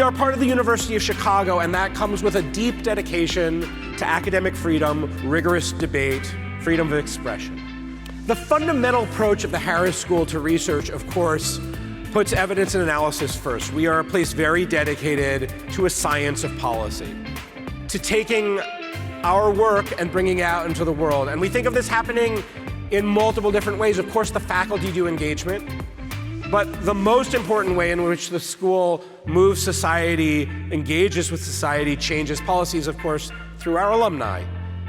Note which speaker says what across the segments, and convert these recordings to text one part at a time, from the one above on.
Speaker 1: are part of the University of Chicago, and that comes with a deep dedication to academic freedom, rigorous debate, freedom of expression. The fundamental approach of the Harris School to research, of course, puts evidence and analysis first. We are a place very dedicated to a science of policy, to taking our work and bringing it out into the world. And we think of this happening in multiple different ways. Of course, the faculty do engagement, but the most important way in which the school moves society, engages with society, changes policies, of course, through our alumni.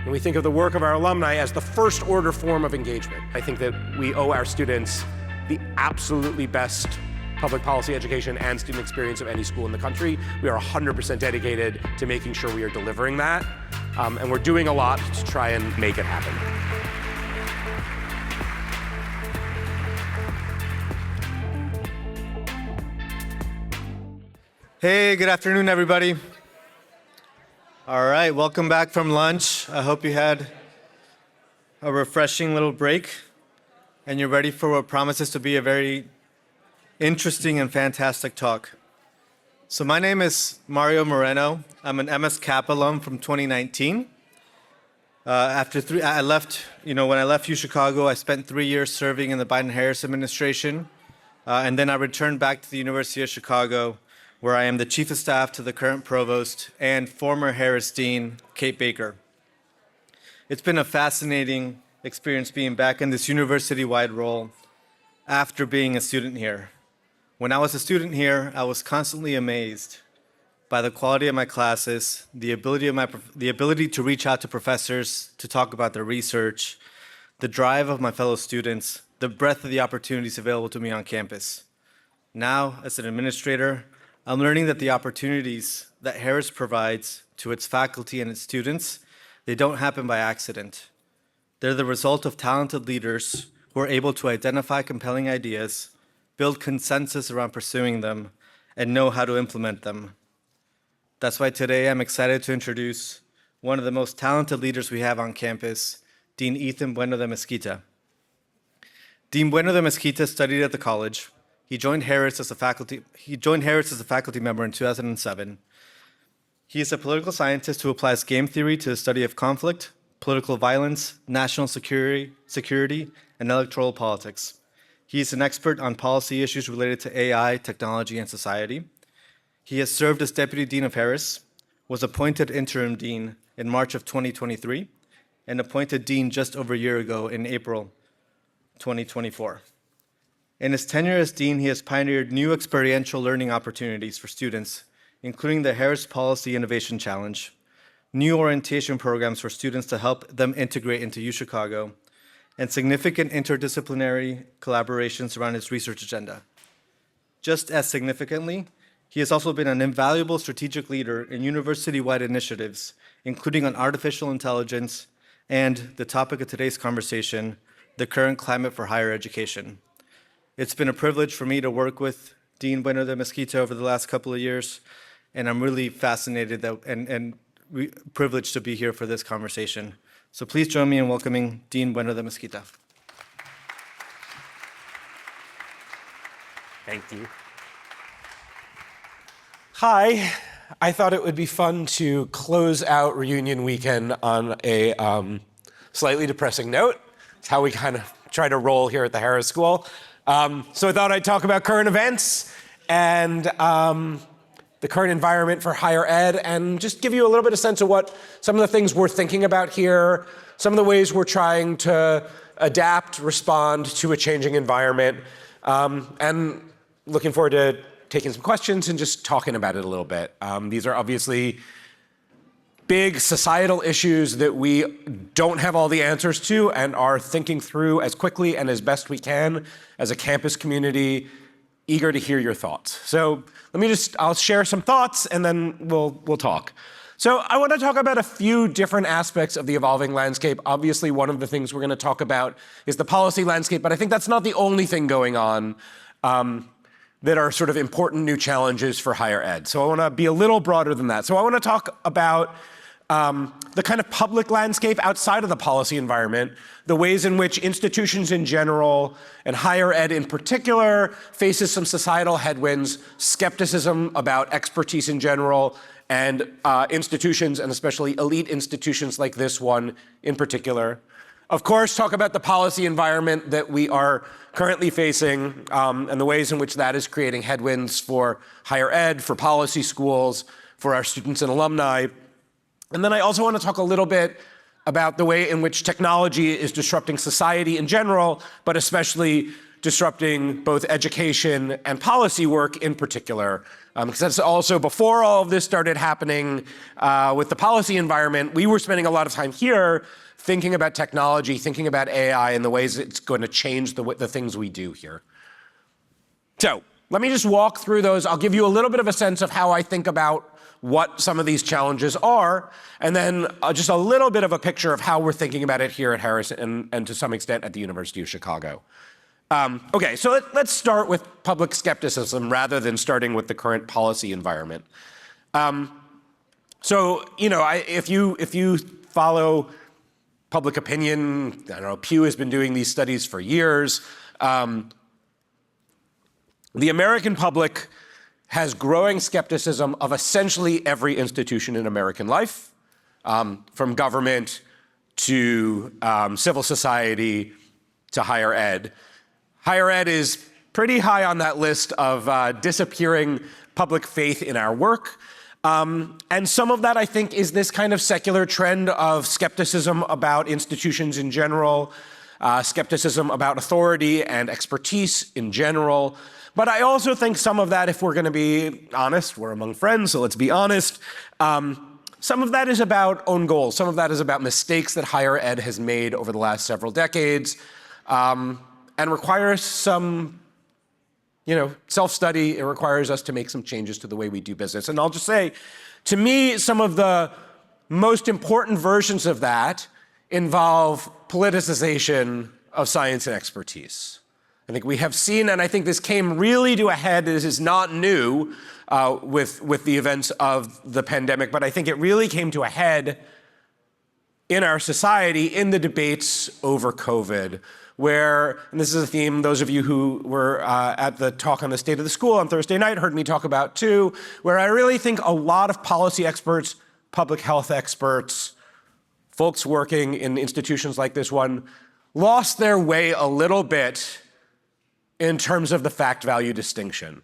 Speaker 1: And we think of the work of our alumni as the first order form of engagement. I think that we owe our students the absolutely best public policy education and student experience of any school in the country. We are 100% dedicated to making sure we are delivering that. And we're doing a lot to try and make it happen.
Speaker 2: Hey, good afternoon, everybody. All right, welcome back from lunch. I hope you had a refreshing little break and you're ready for what promises to be a very interesting and fantastic talk. So my name is Mario Moreno. I'm an MS Cap alum from 2019. When I left UChicago, I spent 3 years serving in the Biden-Harris administration, and then I returned back to the University of Chicago, where I am the chief of staff to the current provost and former Harris Dean, Kate Baker. It's been a fascinating experience being back in this university-wide role after being a student here. When I was a student here, I was constantly amazed by the quality of my classes, the ability to reach out to professors to talk about their research, the drive of my fellow students, the breadth of the opportunities available to me on campus. Now, as an administrator, I'm learning that the opportunities that Harris provides to its faculty and its students, they don't happen by accident. They're the result of talented leaders who are able to identify compelling ideas, build consensus around pursuing them, and know how to implement them. That's why today I'm excited to introduce one of the most talented leaders we have on campus, Dean Ethan Bueno de Mesquita. Dean Bueno de Mesquita studied at the college. He joined Harris as a faculty member in 2007. He is a political scientist who applies game theory to the study of conflict, political violence, national security, and electoral politics. He is an expert on policy issues related to AI, technology, and society. He has served as Deputy Dean of Harris, was appointed Interim Dean in March of 2023, and appointed Dean just over a year ago in April 2024. In his tenure as Dean, he has pioneered new experiential learning opportunities for students, including the Harris Policy Innovation Challenge, new orientation programs for students to help them integrate into UChicago, and significant interdisciplinary collaborations around his research agenda. Just as significantly, he has also been an invaluable strategic leader in university-wide initiatives, including on artificial intelligence and the topic of today's conversation, the current climate for higher education. It's been a privilege for me to work with Dean Bueno de Mesquita over the last couple of years, and I'm really fascinated and privileged to be here for this conversation. So please join me in welcoming Dean Bueno de Mesquita.
Speaker 1: Thank you. Hi. I thought it would be fun to close out reunion weekend on a slightly depressing note. It's how we kind of try to roll here at the Harris School. So I thought I'd talk about current events and the current environment for higher ed, and just give you a little bit of sense of what some of the things we're thinking about here, some of the ways we're trying to adapt, respond to a changing environment, and looking forward to taking some questions and just talking about it a little bit. These are obviously big societal issues that we don't have all the answers to and are thinking through as quickly and as best we can as a campus community, eager to hear your thoughts. So I'll share some thoughts and then we'll talk. So I want to talk about a few different aspects of the evolving landscape. Obviously, one of the things we're going to talk about is the policy landscape, but I think that's not the only thing going on that are sort of important new challenges for higher ed. So I want to be a little broader than that. So I want to talk about the kind of public landscape outside of the policy environment, the ways in which institutions in general and higher ed in particular faces some societal headwinds, skepticism about expertise in general, and institutions, and especially elite institutions like this one in particular. Of course, talk about the policy environment that we are currently facing and the ways in which that is creating headwinds for higher ed, for policy schools, for our students and alumni. And then I also want to talk a little bit about the way in which technology is disrupting society in general, but especially disrupting both education and policy work in particular. Because that's also before all of this started happening with the policy environment, we were spending a lot of time here thinking about technology, thinking about AI and the ways it's going to change the things we do here. So let me just walk through those. I'll give you a little bit of a sense of how I think about what some of these challenges are, and then just a little bit of a picture of how we're thinking about it here at Harris and to some extent at the University of Chicago. Okay, so let's start with public skepticism rather than starting with the current policy environment. So, if you follow public opinion, I don't know, Pew has been doing these studies for years. The American public has growing skepticism of essentially every institution in American life, from government to civil society to higher ed. Higher ed is pretty high on that list of disappearing public faith in our work. And some of that, I think, is this kind of secular trend of skepticism about institutions in general, skepticism about authority and expertise in general. But I also think some of that, if we're going to be honest, we're among friends, so let's be honest, some of that is about own goals. Some of that is about mistakes that higher ed has made over the last several decades, and requires some self-study. It requires us to make some changes to the way we do business. And I'll just say, to me, some of the most important versions of that involve politicization of science and expertise. I think we have seen, and I think this came really to a head, this is not new with the events of the pandemic, but I think it really came to a head in our society in the debates over COVID, where, and this is a theme those of you who were at the talk on the state of the school on Thursday night heard me talk about too, where I really think a lot of policy experts, public health experts, folks working in institutions like this one, lost their way a little bit in terms of the fact-value distinction.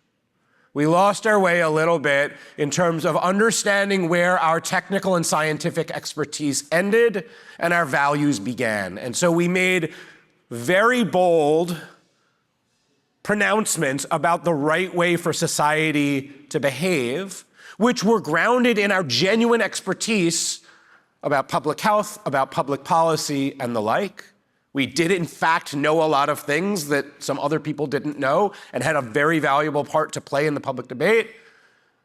Speaker 1: We lost our way a little bit in terms of understanding where our technical and scientific expertise ended and our values began. And so we made very bold pronouncements about the right way for society to behave, which were grounded in our genuine expertise about public health, about public policy, and the like. We did, in fact, know a lot of things that some other people didn't know and had a very valuable part to play in the public debate.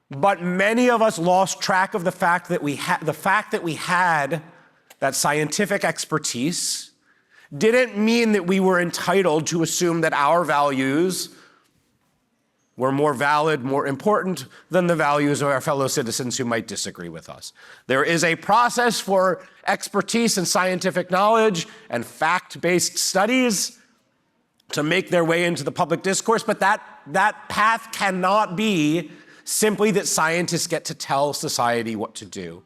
Speaker 1: But many of us lost track of the fact that we had that scientific expertise didn't mean that we were entitled to assume that our values were more valid, more important than the values of our fellow citizens who might disagree with us. There is a process for expertise and scientific knowledge and fact-based studies to make their way into the public discourse, but that path cannot be simply that scientists get to tell society what to do.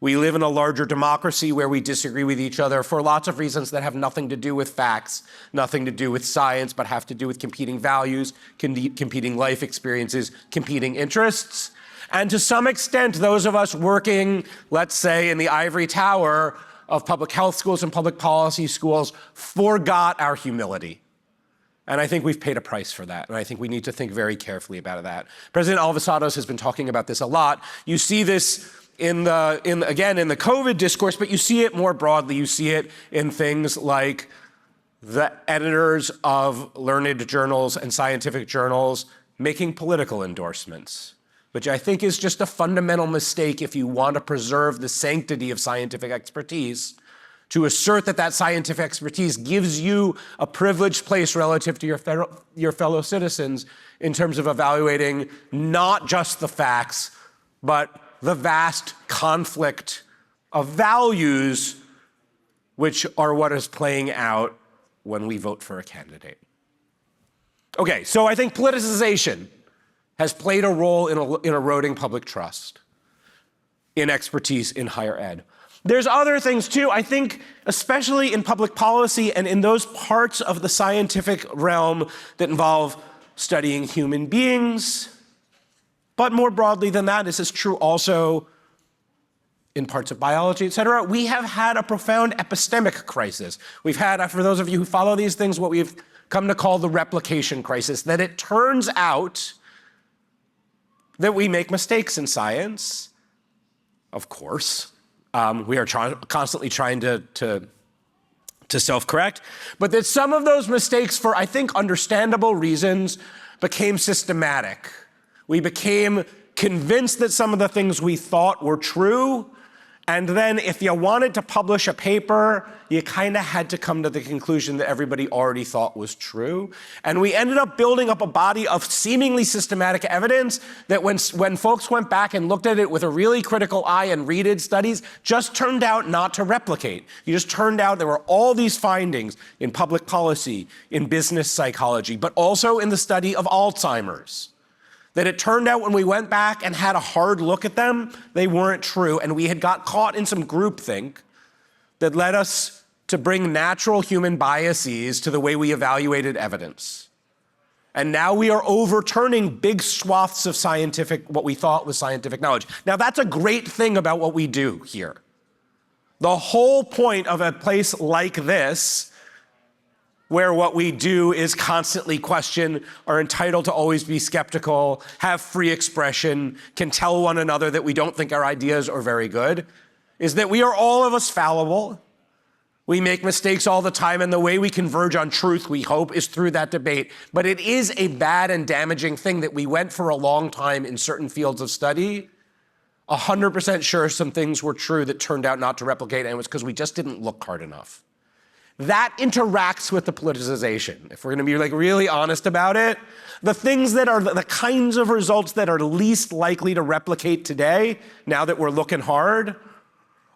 Speaker 1: We live in a larger democracy where we disagree with each other for lots of reasons that have nothing to do with facts, nothing to do with science, but have to do with competing values, competing life experiences, competing interests. And to some extent, those of us working, let's say, in the ivory tower of public health schools and public policy schools forgot our humility. And I think we've paid a price for that. And I think we need to think very carefully about that. President Alvasados has been talking about this a lot. You see this in the COVID discourse, but you see it more broadly. You see it in things like the editors of learned journals and scientific journals making political endorsements, which I think is just a fundamental mistake if you want to preserve the sanctity of scientific expertise, to assert that scientific expertise gives you a privileged place relative to your fellow citizens in terms of evaluating not just the facts, but the vast conflict of values, which are what is playing out when we vote for a candidate. Okay, so I think politicization has played a role in eroding public trust, in expertise in higher ed. There's other things too. I think, especially in public policy and in those parts of the scientific realm that involve studying human beings, but more broadly than that, this is true also in parts of biology, et cetera, we have had a profound epistemic crisis. We've had, for those of you who follow these things, what we've come to call the replication crisis, that it turns out that we make mistakes in science, of course. We are constantly trying to self-correct, but that some of those mistakes, for I think understandable reasons, became systematic. We became convinced that some of the things we thought were true, and then if you wanted to publish a paper, you kind of had to come to the conclusion that everybody already thought was true. And we ended up building up a body of seemingly systematic evidence that when folks went back and looked at it with a really critical eye and read studies, just turned out not to replicate. You just turned out there were all these findings in public policy, in business psychology, but also in the study of Alzheimer's, that it turned out when we went back and had a hard look at them, they weren't true, and we had got caught in some groupthink that led us to bring natural human biases to the way we evaluated evidence. And now we are overturning big swaths of what we thought was scientific knowledge. Now that's a great thing about what we do here. The whole point of a place like this, where what we do is constantly question, are entitled to always be skeptical, have free expression, can tell one another that we don't think our ideas are very good, is that we are all of us fallible. We make mistakes all the time, and the way we converge on truth, we hope, is through that debate. But it is a bad and damaging thing that we went for a long time in certain fields of study 100% sure some things were true that turned out not to replicate, and it was because we just didn't look hard enough. That interacts with the politicization. If we're going to be really honest about it, the things that are the kinds of results that are least likely to replicate today, now that we're looking hard,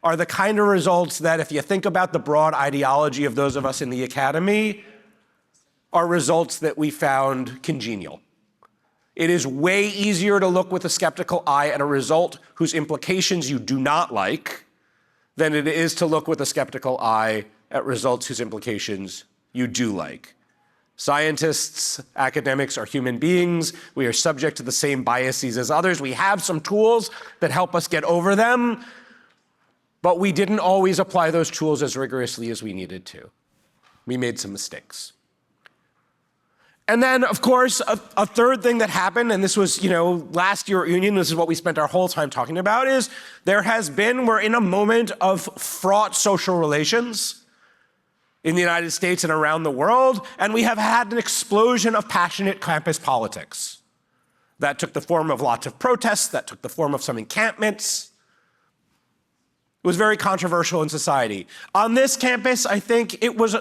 Speaker 1: are the kind of results that, if you think about the broad ideology of those of us in the academy, are results that we found congenial. It is way easier to look with a skeptical eye at a result whose implications you do not like than it is to look with a skeptical eye at results whose implications you do like. Scientists, academics are human beings. We are subject to the same biases as others. We have some tools that help us get over them, but we didn't always apply those tools as rigorously as we needed to. We made some mistakes. And then, of course, a third thing that happened, and this was, last year at Union, this is what we spent our whole time talking about, is we're in a moment of fraught social relations in the United States and around the world, and we have had an explosion of passionate campus politics. That took the form of lots of protests, that took the form of some encampments. It was very controversial in society. On this campus, I think it was,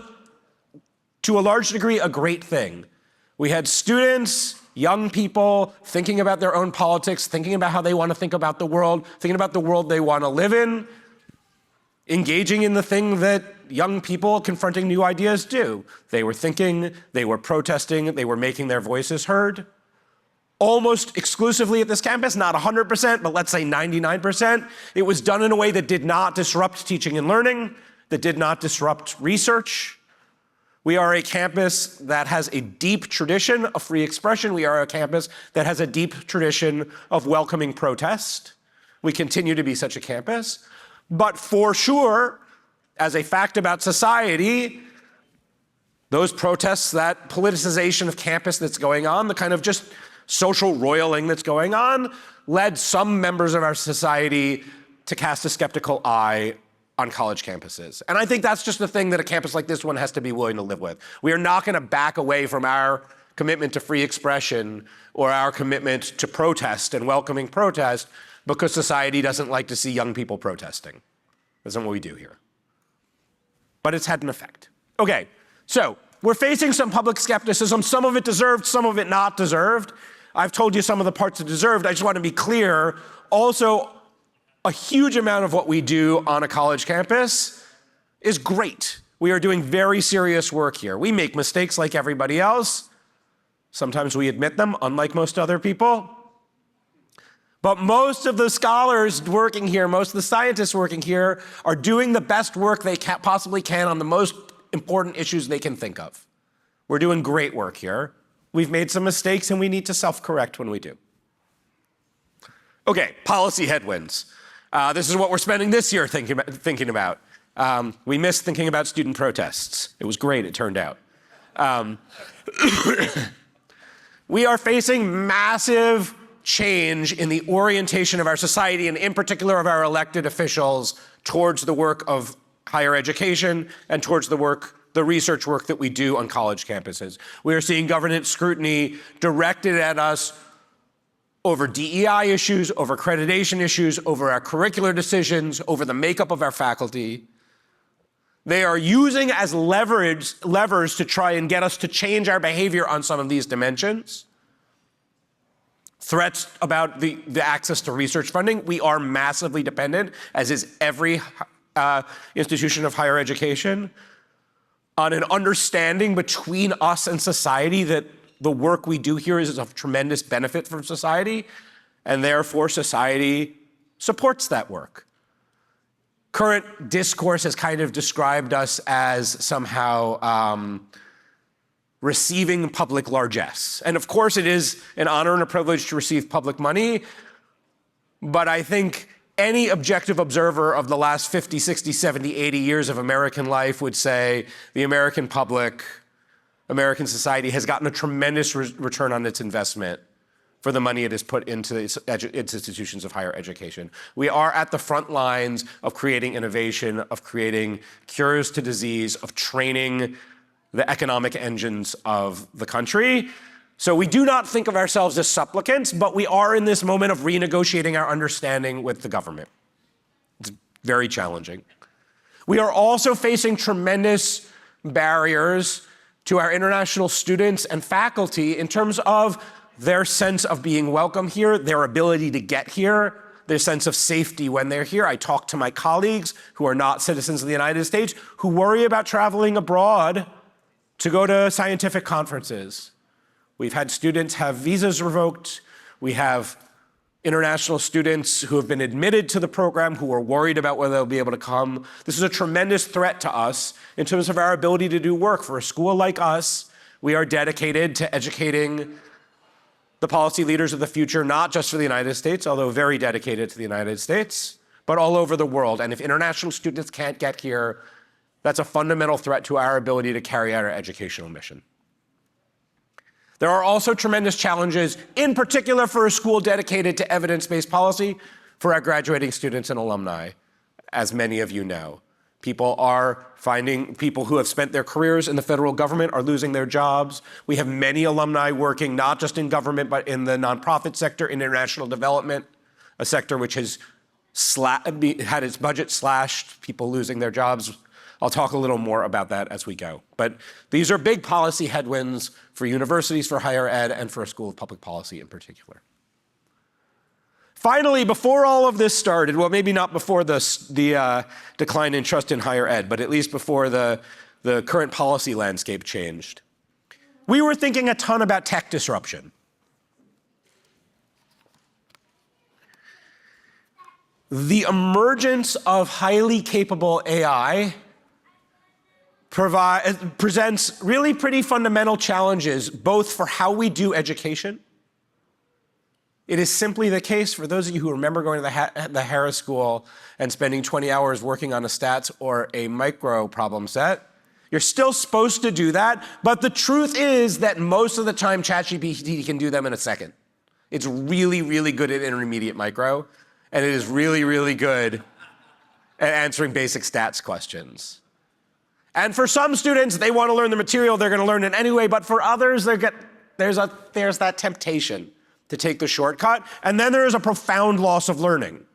Speaker 1: to a large degree, a great thing. We had students, young people, thinking about their own politics, thinking about how they want to think about the world, thinking about the world they want to live in, engaging in the thing that young people confronting new ideas do. They were thinking, they were protesting, they were making their voices heard. Almost exclusively at this campus, not 100%, but let's say 99%. It was done in a way that did not disrupt teaching and learning, that did not disrupt research. We are a campus that has a deep tradition of free expression. We are a campus that has a deep tradition of welcoming protest. We continue to be such a campus. But for sure, as a fact about society, those protests, that politicization of campus that's going on, the kind of just social roiling that's going on, led some members of our society to cast a skeptical eye on college campuses. And I think that's just the thing that a campus like this one has to be willing to live with. We are not going to back away from our commitment to free expression or our commitment to protest and welcoming protest because society doesn't like to see young people protesting. That's not what we do here. But it's had an effect. Okay, so we're facing some public skepticism, some of it deserved, some of it not deserved. I've told you some of the parts that deserved. I just want to be clear. Also, a huge amount of what we do on a college campus is great. We are doing very serious work here. We make mistakes like everybody else. Sometimes we admit them, unlike most other people. But most of the scholars working here, most of the scientists working here are doing the best work they possibly can on the most important issues they can think of. We're doing great work here. We've made some mistakes and we need to self-correct when we do. Okay, policy headwinds. This is what we're spending this year thinking about. We missed thinking about student protests. It was great, it turned out. We are facing massive change in the orientation of our society, and in particular of our elected officials, towards the work of higher education and towards the research work that we do on college campuses. We are seeing government scrutiny directed at us over DEI issues, over accreditation issues, over our curricular decisions, over the makeup of our faculty. They are using as levers to try and get us to change our behavior on some of these dimensions. Threats about the access to research funding. We are massively dependent, as is every institution of higher education, on an understanding between us and society that the work we do here is of tremendous benefit for society, and therefore society supports that work. Current discourse has kind of described us as somehow receiving public largesse. And of course it is an honor and a privilege to receive public money, but I think any objective observer of the last 50, 60, 70, 80 years of American life would say the American public, American society has gotten a tremendous return on its investment for the money it has put into its institutions of higher education. We are at the front lines of creating innovation, of creating cures to disease, of training the economic engines of the country. So we do not think of ourselves as supplicants, but we are in this moment of renegotiating our understanding with the government. It's very challenging. We are also facing tremendous barriers to our international students and faculty in terms of their sense of being welcome here, their ability to get here, their sense of safety when they're here. I talk to my colleagues who are not citizens of the United States who worry about traveling abroad to go to scientific conferences. We've had students have visas revoked. We have international students who have been admitted to the program who are worried about whether they'll be able to come. This is a tremendous threat to us in terms of our ability to do work. For a school like us, we are dedicated to educating the policy leaders of the future, not just for the United States, although very dedicated to the United States, but all over the world. And if international students can't get here, that's a fundamental threat to our ability to carry out our educational mission. There are also tremendous challenges, in particular for a school dedicated to evidence-based policy, for our graduating students and alumni, as many of you know. People who have spent their careers in the federal government are losing their jobs. We have many alumni working not just in government, but in the nonprofit sector, in international development, a sector which has had its budget slashed, people losing their jobs. I'll talk a little more about that as we go. But these are big policy headwinds for universities, for higher ed, and for a school of public policy in particular. Finally, before all of this started, well, maybe not before the decline in trust in higher ed, but at least before the current policy landscape changed, we were thinking a ton about tech disruption. The emergence of highly capable AI presents really pretty fundamental challenges, both for how we do education. It is simply the case, for those of you who remember going to the Harris School and spending 20 hours working on a stats or a micro problem set, you're still supposed to do that, but the truth is that most of the time ChatGPT can do them in a second. It's really, really good at intermediate micro, and it is really, really good at answering basic stats questions. And for some students, they want to learn the material, they're going to learn it anyway, but for others, there's that temptation to take the shortcut, and then there is a profound loss of learning.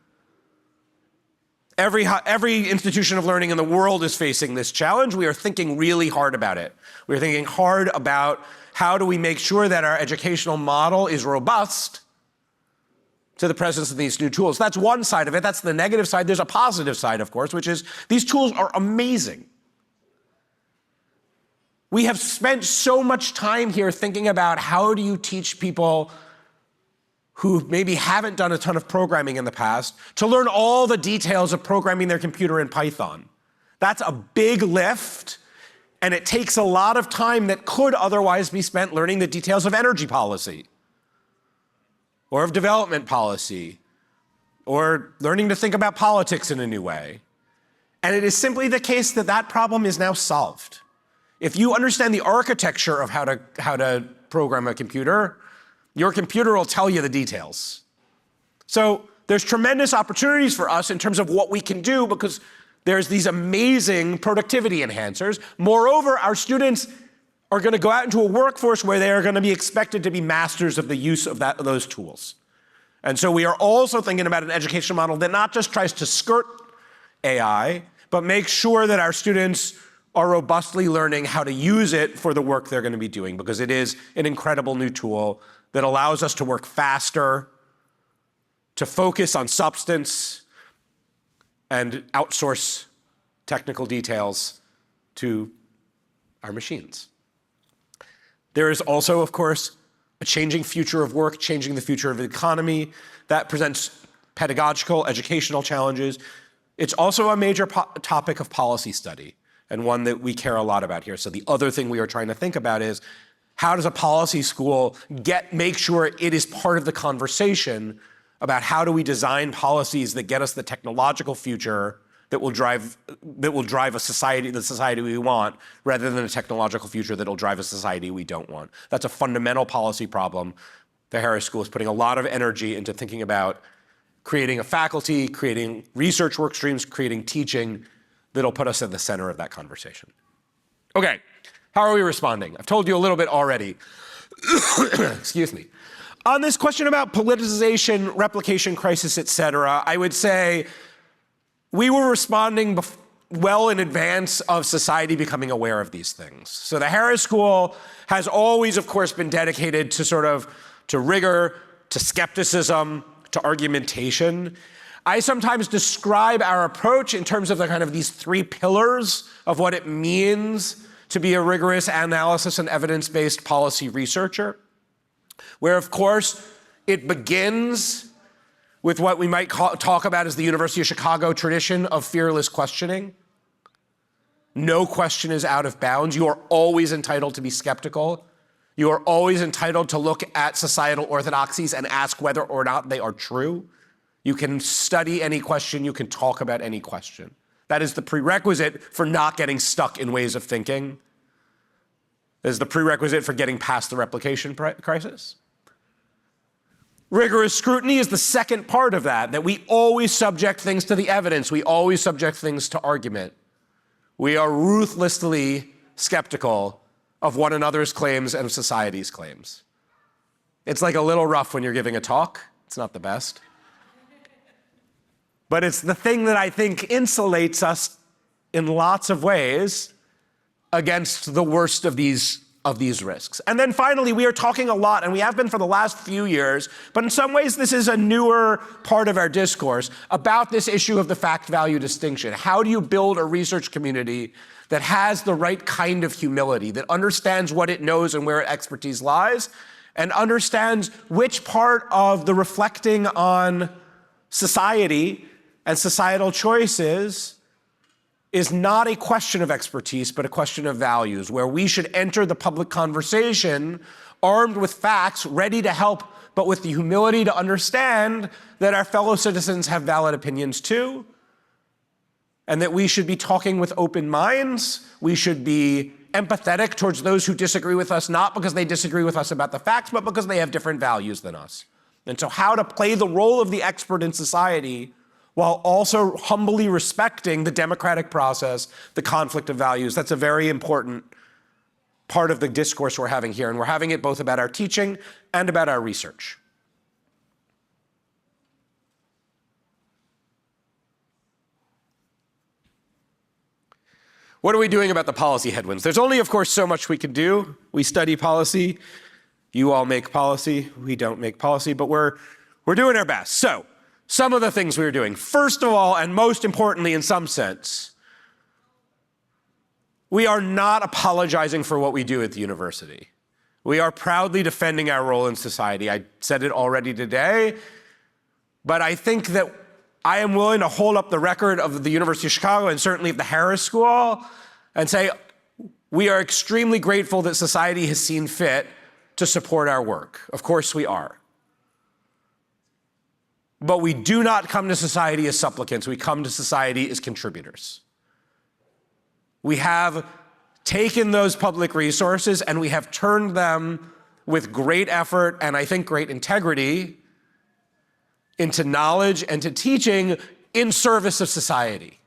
Speaker 1: Every institution of learning in the world is facing this challenge. We are thinking really hard about it. We're thinking hard about how do we make sure that our educational model is robust to the presence of these new tools. That's one side of it. That's the negative side. There's a positive side, of course, which is these tools are amazing. We have spent so much time here thinking about how do you teach people who maybe haven't done a ton of programming in the past to learn all the details of programming their computer in Python. That's a big lift, and it takes a lot of time that could otherwise be spent learning the details of energy policy, or of development policy, or learning to think about politics in a new way. And it is simply the case that that problem is now solved. If you understand the architecture of how to program a computer, your computer will tell you the details. So there's tremendous opportunities for us in terms of what we can do because there's these amazing productivity enhancers. Moreover, our students are going to go out into a workforce where they are going to be expected to be masters of the use of those tools. And so we are also thinking about an educational model that not just tries to skirt AI, but makes sure that our students are robustly learning how to use it for the work they're going to be doing, because it is an incredible new tool that allows us to work faster, to focus on substance, and outsource technical details to our machines. There is also, of course, a changing future of work, changing the future of the economy. That presents pedagogical, educational challenges. It's also a major topic of policy study, and one that we care a lot about here. So the other thing we are trying to think about is, how does a policy school make sure it is part of the conversation about how do we design policies that get us the technological future that will drive a society, the society we want, rather than a technological future that will drive a society we don't want. That's a fundamental policy problem. The Harris School is putting a lot of energy into thinking about creating a faculty, creating research work streams, creating teaching that'll put us at the center of that conversation. Okay, how are we responding? I've told you a little bit already. Excuse me. On this question about politicization, replication crisis, et cetera, I would say we were responding well in advance of society becoming aware of these things. So the Harris School has always, of course, been dedicated to rigor, to skepticism, to argumentation. I sometimes describe our approach in terms of these three pillars of what it means to be a rigorous analysis and evidence-based policy researcher, where, of course, it begins with what we might talk about as the University of Chicago tradition of fearless questioning. No question is out of bounds. You are always entitled to be skeptical. You are always entitled to look at societal orthodoxies and ask whether or not they are true. You can study any question. You can talk about any question. That is the prerequisite for not getting stuck in ways of thinking. That is the prerequisite for getting past the replication crisis. Rigorous scrutiny is the second part of that we always subject things to the evidence. We always subject things to argument. We are ruthlessly skeptical of one another's claims and of society's claims. It's like a little rough when you're giving a talk. It's not the best. But it's the thing that I think insulates us in lots of ways against the worst of these risks. And then finally, we are talking a lot, and we have been for the last few years, but in some ways this is a newer part of our discourse, about this issue of the fact-value distinction. How do you build a research community that has the right kind of humility, that understands what it knows and where its expertise lies, and understands which part of the reflecting on society and societal choices is not a question of expertise, but a question of values, where we should enter the public conversation armed with facts, ready to help, but with the humility to understand that our fellow citizens have valid opinions too, and that we should be talking with open minds. We should be empathetic towards those who disagree with us, not because they disagree with us about the facts, but because they have different values than us. And so how to play the role of the expert in society while also humbly respecting the democratic process, the conflict of values. That's a very important part of the discourse we're having here, and we're having it both about our teaching and about our research. What are we doing about the policy headwinds? There's only, of course, so much we can do. We study policy. You all make policy. We don't make policy, but we're We're doing our best. So, some of the things we were doing. First of all, and most importantly in some sense, we are not apologizing for what we do at the university. We are proudly defending our role in society. I said it already today, but I think that I am willing to hold up the record of the University of Chicago and certainly of the Harris School and say we are extremely grateful that society has seen fit to support our work. Of course we are. But we do not come to society as supplicants. We come to society as contributors. We have taken those public resources and we have turned them with great effort and I think great integrity into knowledge and to teaching in service of society.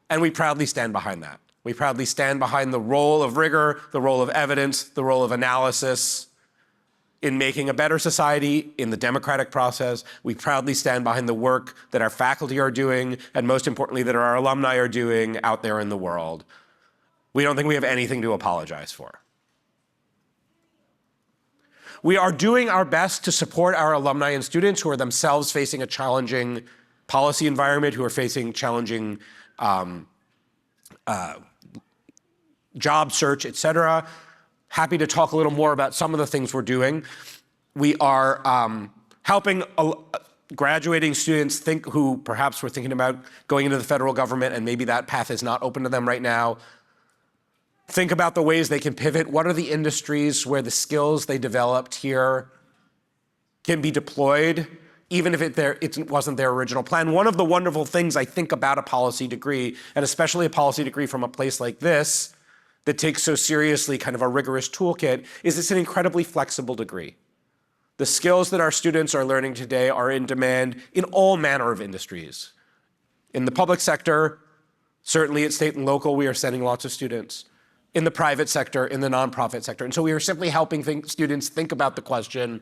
Speaker 1: And we proudly stand behind that. We proudly stand behind the role of rigor, the role of evidence, the role of analysis in making a better society in the democratic process. We proudly stand behind the work that our faculty are doing, and most importantly, that our alumni are doing out there in the world. We don't think we have anything to apologize for. We are doing our best to support our alumni and students who are themselves facing a challenging policy environment, who are facing challenging job search, et cetera. Happy to talk a little more about some of the things we're doing. We are helping graduating students who perhaps were thinking about going into the federal government and maybe that path is not open to them right now. Think about the ways they can pivot. What are the industries where the skills they developed here can be deployed, even if it wasn't their original plan? One of the wonderful things I think about a policy degree, and especially a policy degree from a place like this, that takes so seriously kind of a rigorous toolkit, is it's an incredibly flexible degree. The skills that our students are learning today are in demand in all manner of industries. In the public sector, certainly at state and local, we are sending lots of students. In the private sector, in the nonprofit sector. And so we are simply helping students think about the question,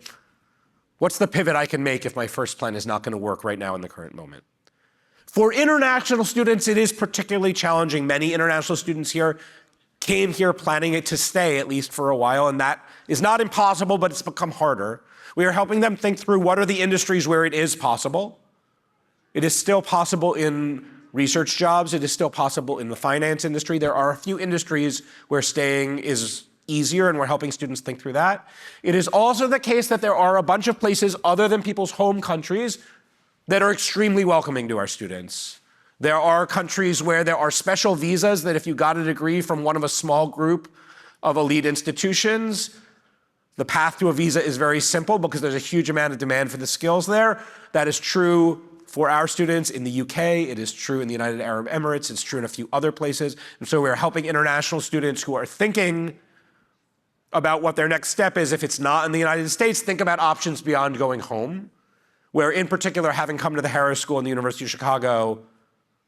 Speaker 1: what's the pivot I can make if my first plan is not going to work right now in the current moment? For international students, it is particularly challenging. Many international students here came here planning it to stay at least for a while, and that is not impossible, but it's become harder. We are helping them think through what are the industries where it is possible. It is still possible in research jobs. It is still possible in the finance industry. There are a few industries where staying is easier, and we're helping students think through that. It is also the case that there are a bunch of places other than people's home countries that are extremely welcoming to our students. There are countries where there are special visas that if you got a degree from one of a small group of elite institutions, the path to a visa is very simple because there's a huge amount of demand for the skills there. That is true for our students in the UK, it is true in the United Arab Emirates, it's true in a few other places. And so we're helping international students who are thinking about what their next step is. If it's not in the United States, think about options beyond going home, where in particular, having come to the Harris School and the University of Chicago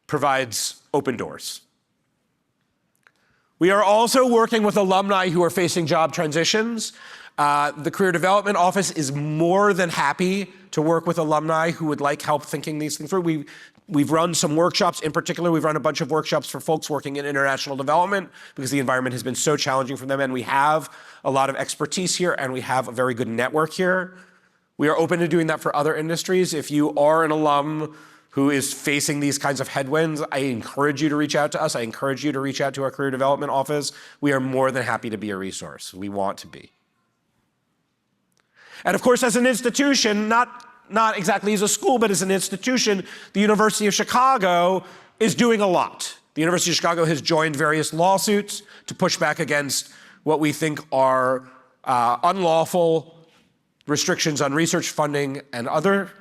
Speaker 1: provides open doors. We are also working with alumni who are facing job transitions. The Career Development Office is more than happy to work with alumni who would like help thinking these things through. We've run some workshops. In particular, we've run a bunch of workshops for folks working in international development because the environment has been so challenging for them, and we have a lot of expertise here, and we have a very good network here. We are open to doing that for other industries. If you are an alum who is facing these kinds of headwinds, I encourage you to reach out to us. I encourage you to reach out to our Career Development Office. We are more than happy to be a resource. We want to be. And of course, as an institution, not exactly as a school, but as an institution, the University of Chicago is doing a lot. The University of Chicago has joined various lawsuits to push back against what we think are unlawful restrictions on research funding and other.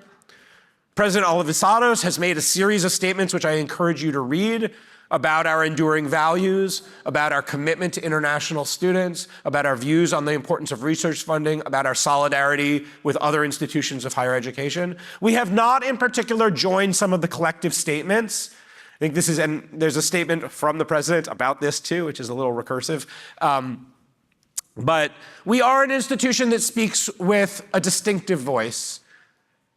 Speaker 1: President Olivisados has made a series of statements, which I encourage you to read, about our enduring values, about our commitment to international students, about our views on the importance of research funding, about our solidarity with other institutions of higher education. We have not in particular joined some of the collective statements. I think this is, and there's a statement from the president about this too, which is a little recursive. But we are an institution that speaks with a distinctive voice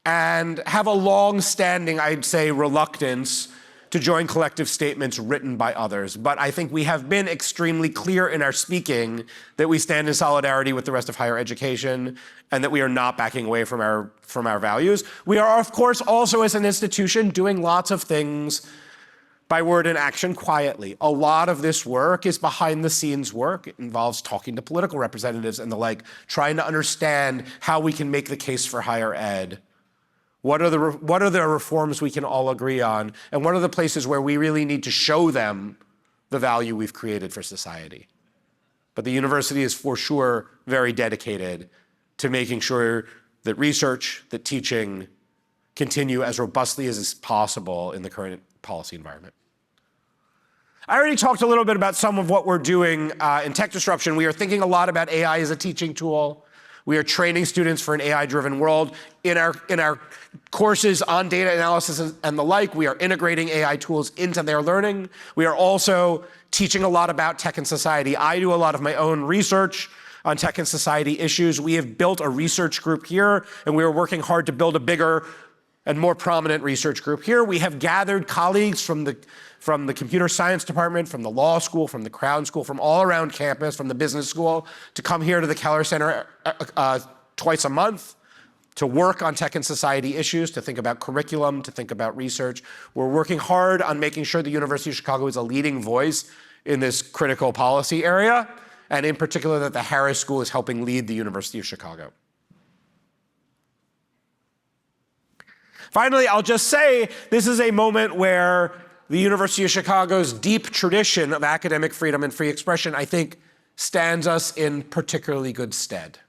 Speaker 1: and have a long-standing, I'd say, reluctance to join collective statements written by others. But I think we have been extremely clear in our speaking that we stand in solidarity with the rest of higher education and that we are not backing away from our values. We are, of course, also as an institution doing lots of things by word and action quietly. A lot of this work is behind the scenes work. It involves talking to political representatives and the like, trying to understand how we can make the case for higher ed. What are the reforms we can all agree on? And what are the places where we really need to show them the value we've created for society? But the university is for sure very dedicated to making sure that research, that teaching continue as robustly as is possible in the current policy environment. I already talked a little bit about some of what we're doing in tech disruption. We are thinking a lot about AI as a teaching tool. We are training students for an AI-driven world. In our courses on data analysis and the like, we are integrating AI tools into their learning. We are also teaching a lot about tech and society. I do a lot of my own research on tech and society issues. We have built a research group here, and we are working hard to build a bigger and more prominent research group here. We have gathered colleagues from the computer science department, from the law school, from the Crown School, from all around campus, from the business school, to come here to the Keller Center twice a month to work on tech and society issues, to think about curriculum, to think about research. We're working hard on making sure the University of Chicago is a leading voice in this critical policy area, and in particular that the Harris School is helping lead the University of Chicago. Finally, I'll just say this is a moment where the University of Chicago's deep tradition of academic freedom and free expression, I think, stands us in particularly good stead.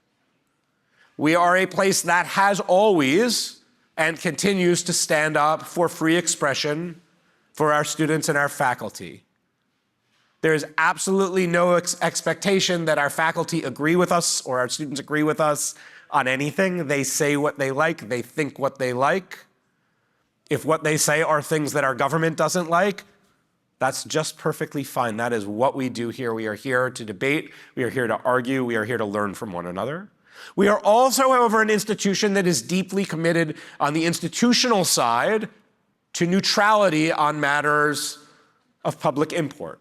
Speaker 1: We are a place that has always and continues to stand up for free expression for our students and our faculty. There is absolutely no expectation that our faculty agree with us or our students agree with us on anything. They say what they like, they think what they like. If what they say are things that our government doesn't like, that's just perfectly fine. That is what we do here. We are here to debate. We are here to argue. We are here to learn from one another. We are also, however, an institution that is deeply committed on the institutional side to neutrality on matters of public import.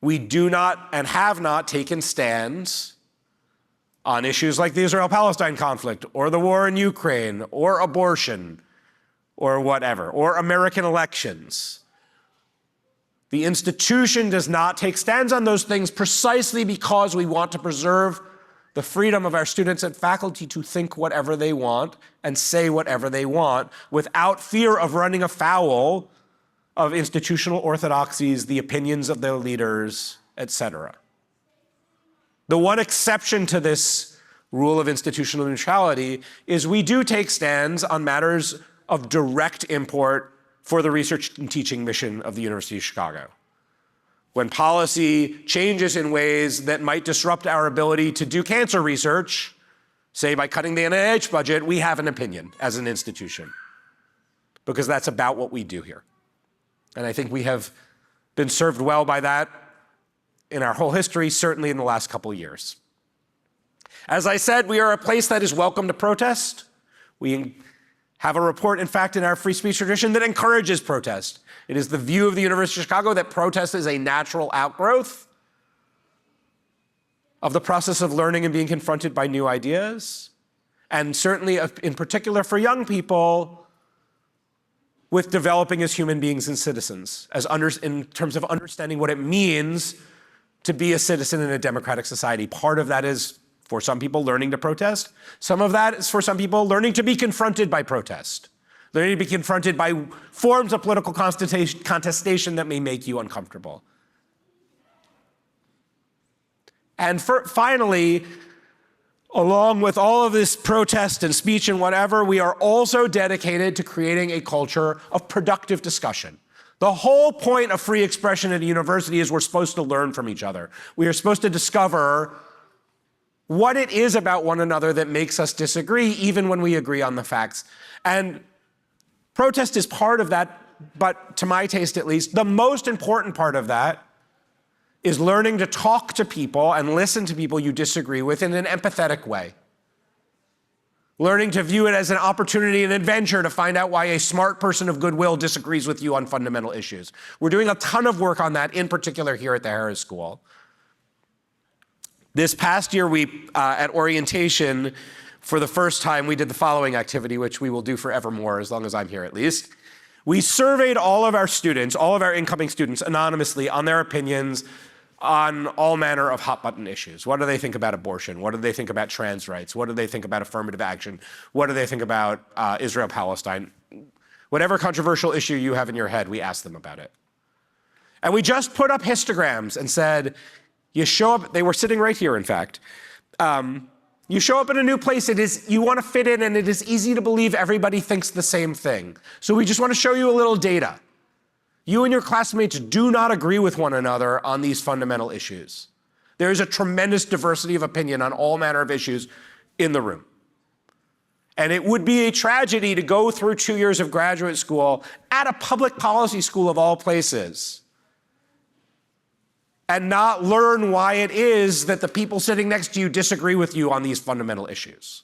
Speaker 1: We do not and have not taken stands on issues like the Israel-Palestine conflict or the war in Ukraine or abortion or whatever, or American elections. The institution does not take stands on those things precisely because we want to preserve the freedom of our students and faculty to think whatever they want and say whatever they want without fear of running afoul of institutional orthodoxies, the opinions of their leaders, etc. The one exception to this rule of institutional neutrality is we do take stands on matters of direct import for the research and teaching mission of the University of Chicago. When policy changes in ways that might disrupt our ability to do cancer research, say by cutting the NIH budget, we have an opinion as an institution, because that's about what we do here. And I think we have been served well by that in our whole history, certainly in the last couple of years. As I said, we are a place that is welcome to protest. We have a report, in fact, in our free speech tradition that encourages protest. It is the view of the University of Chicago that protest is a natural outgrowth of the process of learning and being confronted by new ideas, and certainly in particular for young people with developing as human beings and citizens, in terms of understanding what it means to be a citizen in a democratic society. Part of that is, for some people, learning to protest. Some of that is, for some people, learning to be confronted by protest, learning to be confronted by forms of political contestation that may make you uncomfortable. And finally, along with all of this protest and speech and whatever, we are also dedicated to creating a culture of productive discussion. The whole point of free expression at a university is we're supposed to learn from each other. We are supposed to discover what it is about one another that makes us disagree, even when we agree on the facts. And protest is part of that, but to my taste at least, the most important part of that is learning to talk to people and listen to people you disagree with in an empathetic way. learning to view it as an opportunity and adventure to find out why a smart person of goodwill disagrees with you on fundamental issues. We're doing a ton of work on that, in particular here at the Harris School. This past year, at orientation, for the first time, we did the following activity, which we will do forevermore, as long as I'm here at least. We surveyed all of our students, all of our incoming students, anonymously on their opinions on all manner of hot button issues. What do they think about abortion? What do they think about trans rights? What do they think about affirmative action? What do they think about Israel-Palestine? Whatever controversial issue you have in your head, we asked them about it. And we just put up histograms and said, you show up, they were sitting right here, in fact. You show up in a new place, you want to fit in, and it is easy to believe everybody thinks the same thing. So we just want to show you a little data. You and your classmates do not agree with one another on these fundamental issues. There is a tremendous diversity of opinion on all manner of issues in the room. And it would be a tragedy to go through 2 years of graduate school at a public policy school of all places and not learn why it is that the people sitting next to you disagree with you on these fundamental issues.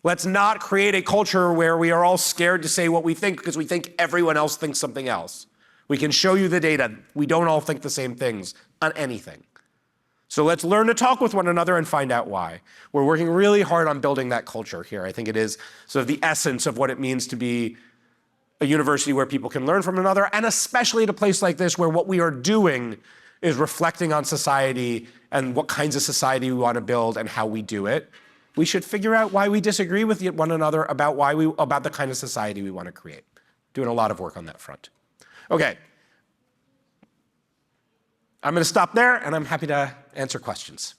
Speaker 1: Let's not create a culture where we are all scared to say what we think because we think everyone else thinks something else. We can show you the data. We don't all think the same things on anything. So let's learn to talk with one another and find out why. We're working really hard on building that culture here. I think it is sort of the essence of what it means to be a university where people can learn from another, and especially at a place like this where what we are doing is reflecting on society and what kinds of society we want to build and how we do it. We should figure out why we disagree with one another about about the kind of society we want to create. Doing a lot of work on that front. Okay. I'm going to stop there, and I'm happy to answer questions.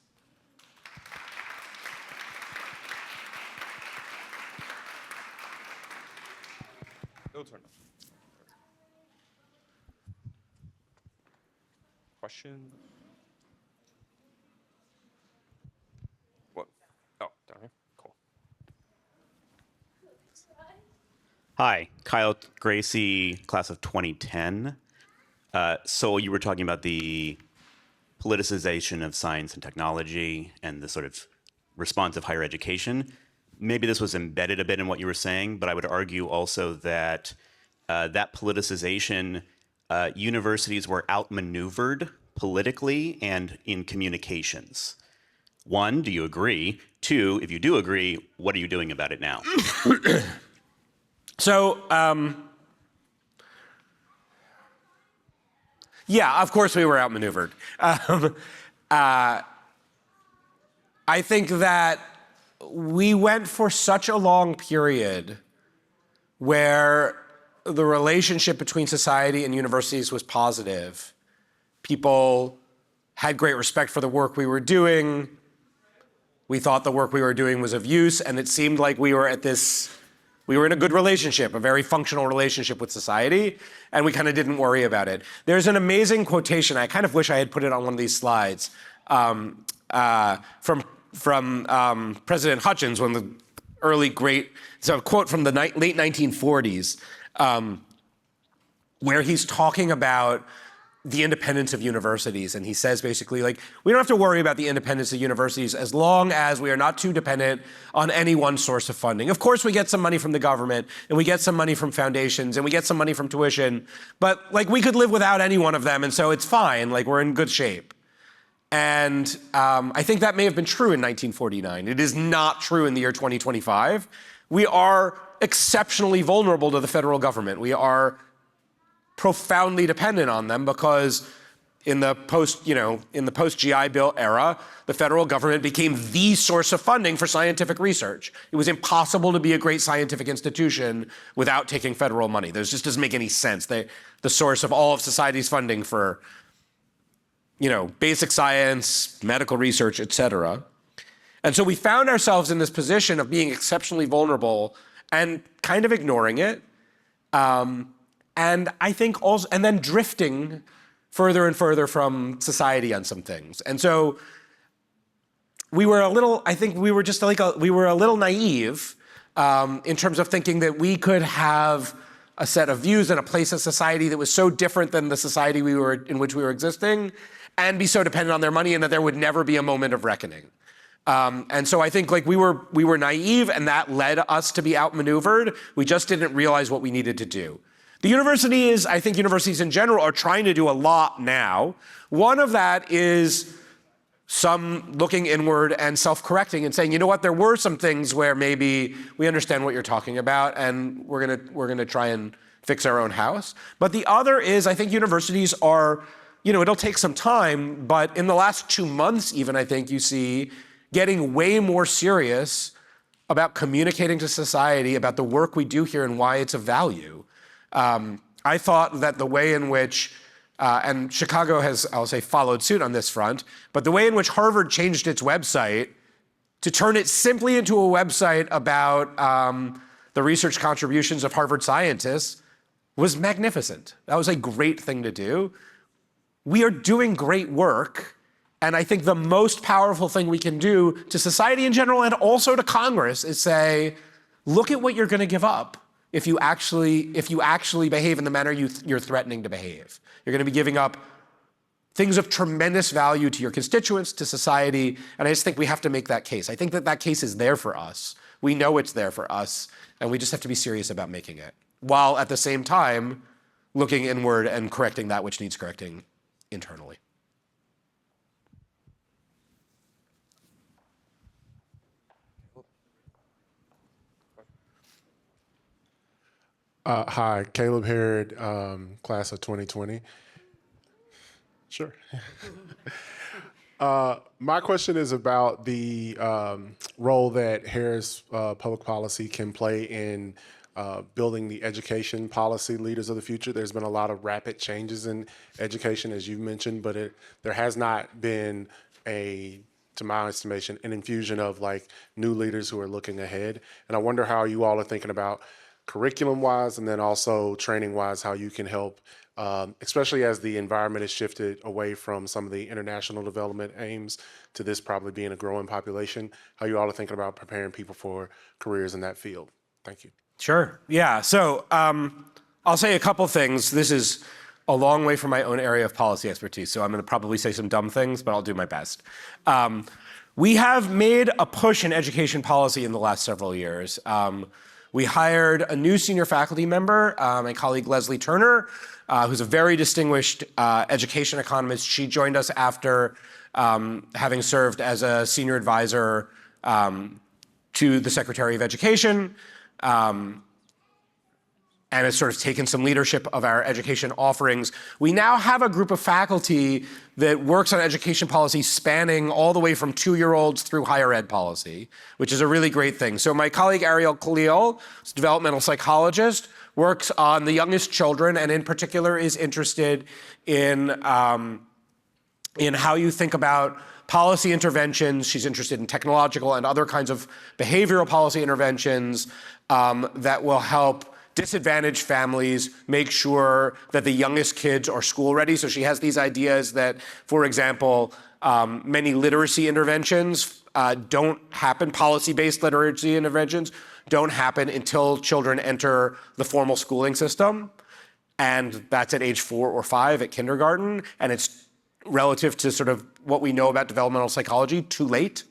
Speaker 3: Question? What? Oh, down here. Cool.
Speaker 4: Hi, Kyle Gracie, class of 2010. So you were talking about the politicization of science and technology and the sort of response of higher education. Maybe this was embedded a bit in what you were saying, but I would argue also that that politicization, universities were outmaneuvered politically and in communications. One, do you agree? Two, if you do agree, what are you doing about it now?
Speaker 1: So, yeah, of course we were outmaneuvered. I think that we went for such a long period where the relationship between society and universities was positive. People had great respect for the work we were doing. We thought the work we were doing was of use, and it seemed like we were in a good relationship, a very functional relationship with society, and we kind of didn't worry about it. There's an amazing quotation, I kind of wish I had put it on one of these slides, from President Hutchins, one of the early great, it's a quote from the late 1940s, where he's talking about the independence of universities. And he says basically, like, we don't have to worry about the independence of universities as long as we are not too dependent on any one source of funding. Of course, we get some money from the government, and we get some money from foundations, and we get some money from tuition, but like we could live without any one of them, and so it's fine, like we're in good shape. And I think that may have been true in 1949. It is not true in the year 2025. We are exceptionally vulnerable to the federal government. We are profoundly dependent on them because in the post-GI Bill era, the federal government became the source of funding for scientific research. It was impossible to be a great scientific institution without taking federal money. This just doesn't make any sense. The source of all of society's funding for, basic science, medical research, et cetera. And so we found ourselves in this position of being exceptionally vulnerable and kind of ignoring it. And I think also, and then drifting further and further from society on some things. And so we were a little naive in terms of thinking that we could have a set of views and a place in society that was so different than the society in which we were existing and be so dependent on their money and that there would never be a moment of reckoning. And so I think like we were naive, and that led us to be outmaneuvered. We just didn't realize what we needed to do. I think universities in general are trying to do a lot now. One of that is some looking inward and self-correcting and saying, you know what, there were some things where maybe we understand what you're talking about, and we're gonna try and fix our own house. But the other is, I think universities are, it'll take some time, but in the last 2 months even, I think you see getting way more serious about communicating to society about the work we do here and why it's of value. I thought that the way in which, and Chicago has, I'll say, followed suit on this front, but the way in which Harvard changed its website to turn it simply into a website about the research contributions of Harvard scientists was magnificent. That was a great thing to do. We are doing great work, and I think the most powerful thing we can do to society in general and also to Congress is say, look at what you're going to give up if you actually behave in the manner you're threatening to behave. You're going to be giving up things of tremendous value to your constituents, to society, and I just think we have to make that case. I think that case is there for us. We know it's there for us, and we just have to be serious about making it, while at the same time looking inward and correcting that which needs correcting internally.
Speaker 5: Hi, Caleb Harrod, class of 2020. Sure. My question is about the role that Harris public policy can play in building the education policy leaders of the future. There's been a lot of rapid changes in education, as you've mentioned, but there has not been to my estimation, an infusion of like new leaders who are looking ahead. And I wonder how you all are thinking about curriculum-wise and then also training-wise, how you can help, especially as the environment has shifted away from some of the international development aims to this probably being a growing population, how you all are thinking about preparing people for careers in that field. Thank you.
Speaker 1: Sure. Yeah. So I'll say a couple things. This is a long way from my own area of policy expertise, so I'm going to probably say some dumb things, but I'll do my best. We have made a push in education policy in the last several years. We hired a new senior faculty member, my colleague Leslie Turner, who's a very distinguished education economist. She joined us after having served as a senior advisor to the Secretary of Education, and has sort of taken some leadership of our education offerings. We now have a group of faculty that works on education policy spanning all the way from 2-year-olds through higher ed policy, which is a really great thing. So my colleague Ariel Khalil, who's a developmental psychologist, works on the youngest children and in particular is interested in how you think about policy interventions. She's interested in technological and other kinds of behavioral policy interventions that will help disadvantaged families make sure that the youngest kids are school ready. So she has these ideas that, for example, many literacy interventions don't happen, policy-based literacy interventions don't happen until children enter the formal schooling system. And that's at age 4 or 5 at kindergarten. And it's relative to sort of what we know about developmental psychology, too late.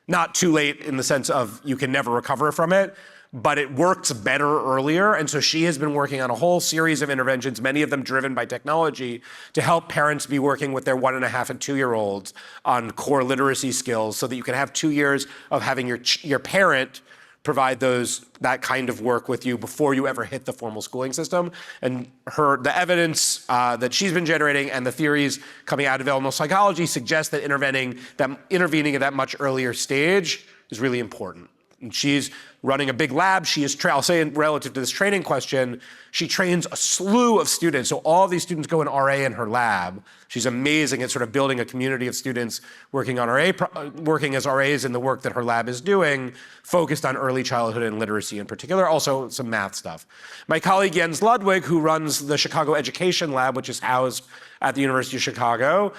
Speaker 1: Not too late in the sense of you can never recover from it, but it works better earlier. And so she has been working on a whole series of interventions, many of them driven by technology, to help parents be working with their 1.5 and 2-year-olds on core literacy skills so that you can have 2 years of having your parent provide that kind of work with you before you ever hit the formal schooling system. And the evidence that she's been generating and the theories coming out of developmental psychology suggest that intervening at that much earlier stage is really important. And she's running a big lab. I'll say relative to this training question, she trains a slew of students. So all of these students go in RA in her lab. She's amazing at sort of building a community of students working as RAs in the work that her lab is doing, focused on early childhood and literacy in particular, also some math stuff. My colleague Jens Ludwig, who runs the Chicago Education Lab, which is housed at the University of Chicago,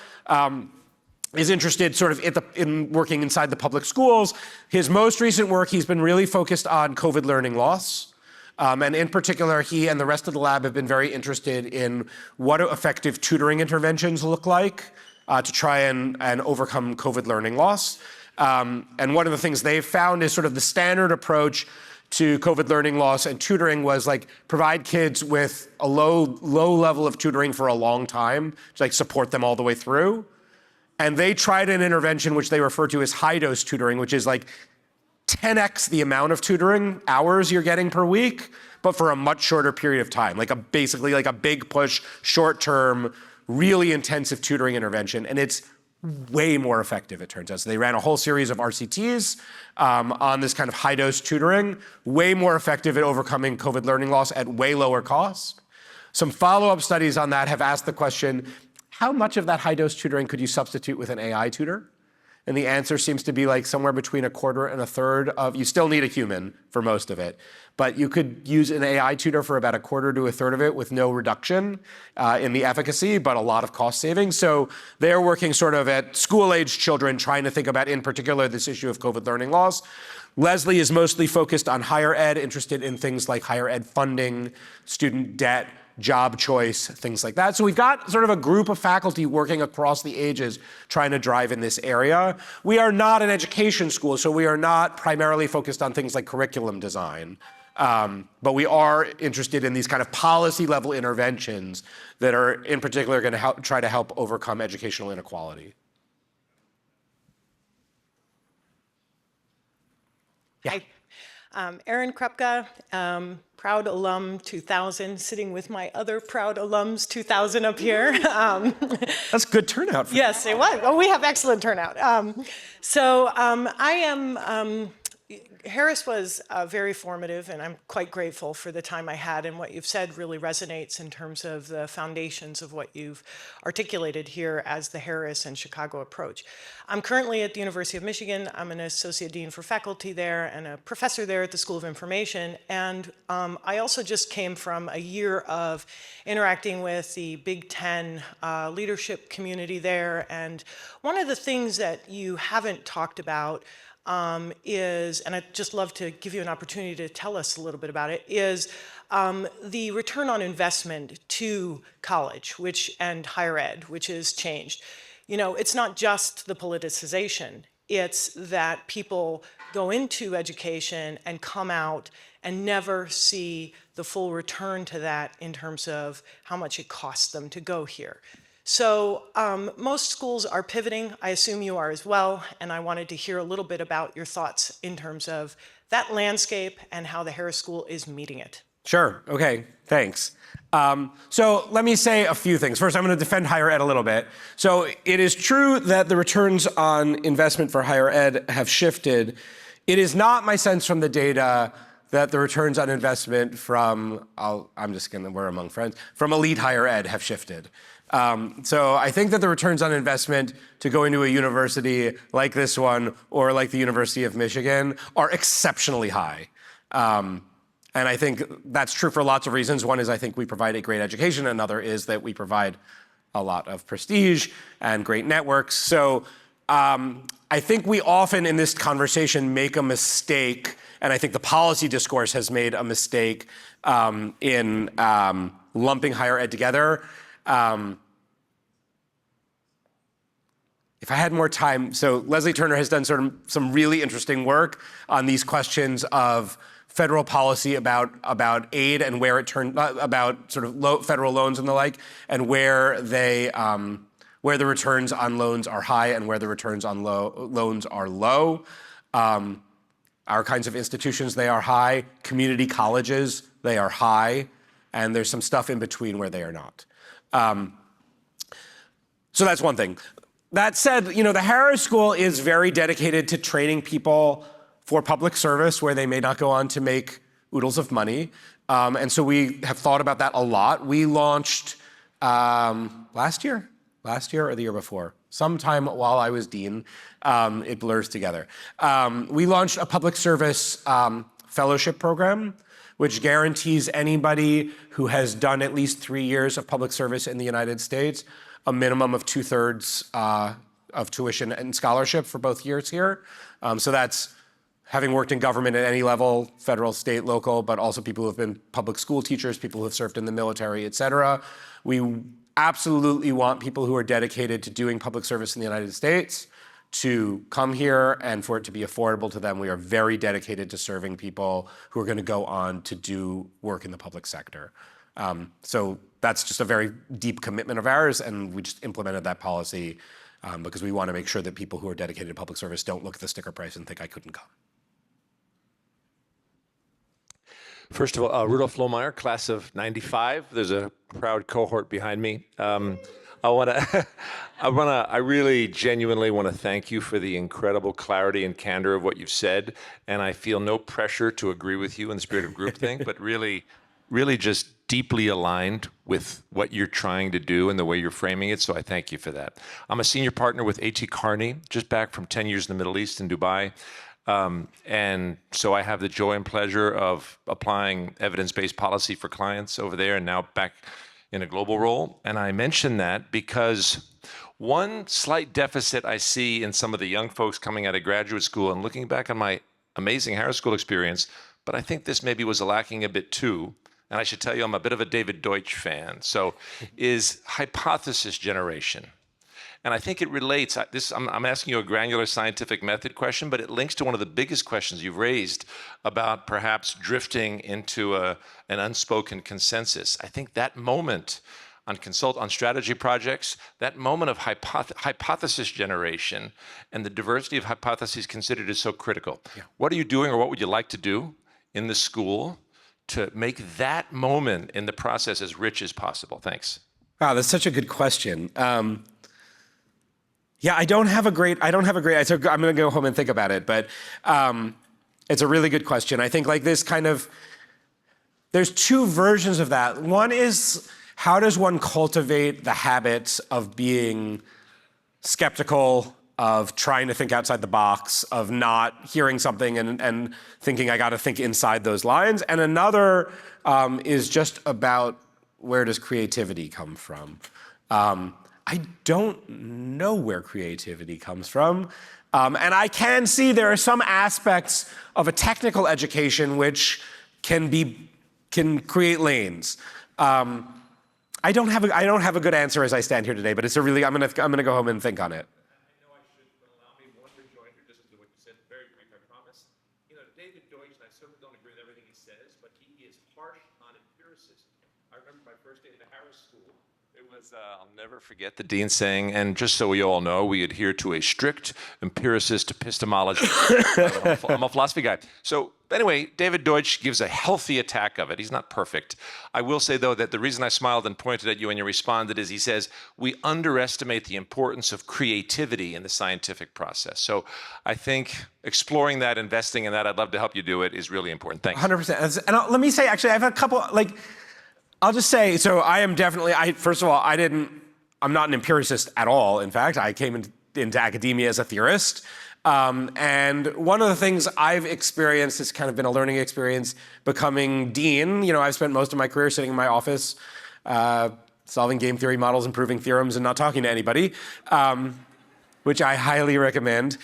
Speaker 1: is interested sort of in working inside the public schools. His most recent work, he's been really focused on COVID learning loss. And in particular, he and the rest of the lab have been very interested in what effective tutoring interventions look like to try and overcome COVID learning loss. And one of the things they've found is sort of the standard approach to COVID learning loss and tutoring was like provide kids with a low level of tutoring for a long time to like support them all the way through. And they tried an intervention which they refer to as high dose tutoring, which is like 10x the amount of tutoring hours you're getting per week, but for a much shorter period of time, like basically like a big push, short term, really intensive tutoring intervention. And it's way more effective, it turns out. So they ran a whole series of RCTs on this kind of high dose tutoring, way more effective at overcoming COVID learning loss at way lower cost. Some follow-up studies on that have asked the question, how much of that high dose tutoring could you substitute with an AI tutor? And the answer seems to be like somewhere between a quarter and a third of, you still need a human for most of it, but you could use an AI tutor for about a quarter to a third of it with no reduction in the efficacy, but a lot of cost savings. So they're working sort of at school-age children, trying to think about, in particular, this issue of COVID learning loss. Leslie is mostly focused on higher ed, interested in things like higher ed funding, student debt, job choice, things like that. So we've got sort of a group of faculty working across the ages trying to drive in this area. We are not an education school, so we are not primarily focused on things like curriculum design. But we are interested in these kind of policy level interventions that are in particular going to try to help overcome educational inequality.
Speaker 6: Yeah. Hi, Erin Krupka, proud alum 2000, sitting with my other proud alums 2000 up here.
Speaker 1: That's good turnout.
Speaker 6: Yes, it was. Oh, we have excellent turnout. I am, Harris was very formative, and I'm quite grateful for the time I had, and what you've said really resonates in terms of the foundations of what you've articulated here as the Harris and Chicago approach. I'm currently at the University of Michigan. I'm an associate dean for faculty there and a professor there at the School of Information, and I also just came from a year of interacting with the Big Ten leadership community there, and one of the things that you haven't talked about is, and I'd just love to give you an opportunity to tell us a little bit about it, is the return on investment to college and higher ed, which has changed. You know, it's not just the politicization, it's that people go into education and come out and never see the full return to that in terms of how much it costs them to go here. So most schools are pivoting. I assume you are as well. And I wanted to hear a little bit about your thoughts in terms of that landscape and how the Harris School is meeting it.
Speaker 1: Sure. Okay. Thanks. So let me say a few things. First, I'm going to defend higher ed a little bit. So it is true that the returns on investment for higher ed have shifted. It is not my sense from the data that the returns on investment from, we're among friends, from elite higher ed have shifted. So I think that the returns on investment to go into a university like this one or like the University of Michigan are exceptionally high. And I think that's true for lots of reasons. One is I think we provide a great education. Another is that we provide a lot of prestige and great networks. So I think we often in this conversation make a mistake, and I think the policy discourse has made a mistake in lumping higher ed together. If I had more time, so Leslie Turner has done sort of some really interesting work on these questions of federal policy about aid and where it turned, about sort of federal loans and the like, and where the returns on loans are high and where the returns on loans are low. Our kinds of institutions, they are high. Community colleges, they are high. And there's some stuff in between where they are not. So that's one thing. That said, you know, the Harris School is very dedicated to training people for public service where they may not go on to make oodles of money. And so we have thought about that a lot. We launched last year or the year before, sometime while I was dean. It blurs together. We launched a public service fellowship program, which guarantees anybody who has done at least 3 years of public service in the United States a minimum of 2/3 of tuition and scholarship for both years here. So that's having worked in government at any level, federal, state, local, but also people who have been public school teachers, people who have served in the military, et cetera. We absolutely want people who are dedicated to doing public service in the United States to come here and for it to be affordable to them. We are very dedicated to serving people who are going to go on to do work in the public sector. So that's just a very deep commitment of ours, and we just implemented that policy because we want to make sure that people who are dedicated to public service don't look at the sticker price and think I couldn't come.
Speaker 7: First of all, Rudolph Lohmeyer, class of '95. There's a proud cohort behind me. I really genuinely want to thank you for the incredible clarity and candor of what you've said. And I feel no pressure to agree with you in the spirit of groupthink, but really just deeply aligned with what you're trying to do and the way you're framing it. So I thank you for that. I'm a senior partner with A.T. Kearney, just back from 10 years in the Middle East in Dubai. And so I have the joy and pleasure of applying evidence-based policy for clients over there and now back in a global role. And I mention that because one slight deficit I see in some of the young folks coming out of graduate school and looking back on my amazing Harris School experience, but I think this maybe was lacking a bit too. And I should tell you, I'm a bit of a David Deutsch fan. So is hypothesis generation. And I think it relates, I'm asking you a granular scientific method question, but it links to one of the biggest questions you've raised about perhaps drifting into an unspoken consensus. I think that moment on strategy projects, that moment of hypothesis generation and the diversity of hypotheses considered is so critical. Yeah. What are you doing, or what would you like to do in the school to make that moment in the process as rich as possible? Thanks.
Speaker 1: Wow, that's such a good question. Yeah, I don't have a great answer. I'm going to go home and think about it, but it's a really good question. I think like this there's two versions of that. One is, how does one cultivate the habits of being skeptical, of trying to think outside the box, of not hearing something and thinking I got to think inside those lines? And another is just about, where does creativity come from? I don't know where creativity comes from. And I can see there are some aspects of a technical education which can create lanes. I don't have a good answer as I stand here today, but it's I'm gonna go home and think on it.
Speaker 7: I know I should, but allow me one rejoinder just to what you said. Very brief, I promise. You know, David Deutsch, and I certainly don't agree with everything he says, but he is harsh on empiricism. I remember my first day at the Harris School. It was, I'll never forget the dean saying, and just so we all know, we adhere to a strict empiricist epistemology. I'm a philosophy guy. So anyway, David Deutsch gives a healthy attack of it. He's not perfect. I will say, though, that the reason I smiled and pointed at you when you responded is he says, we underestimate the importance of creativity in the scientific process. So I think exploring that, investing in that, I'd love to help you do it, is really important. Thanks.
Speaker 1: 100%. And let me say, actually, I've had a couple, I'll just say, so I am definitely, first of all, I'm not an empiricist at all. In fact, I came into academia as a theorist. And one of the things I've experienced has kind of been a learning experience becoming dean. You know, I've spent most of my career sitting in my office, solving game theory models and proving theorems and not talking to anybody, which I highly recommend.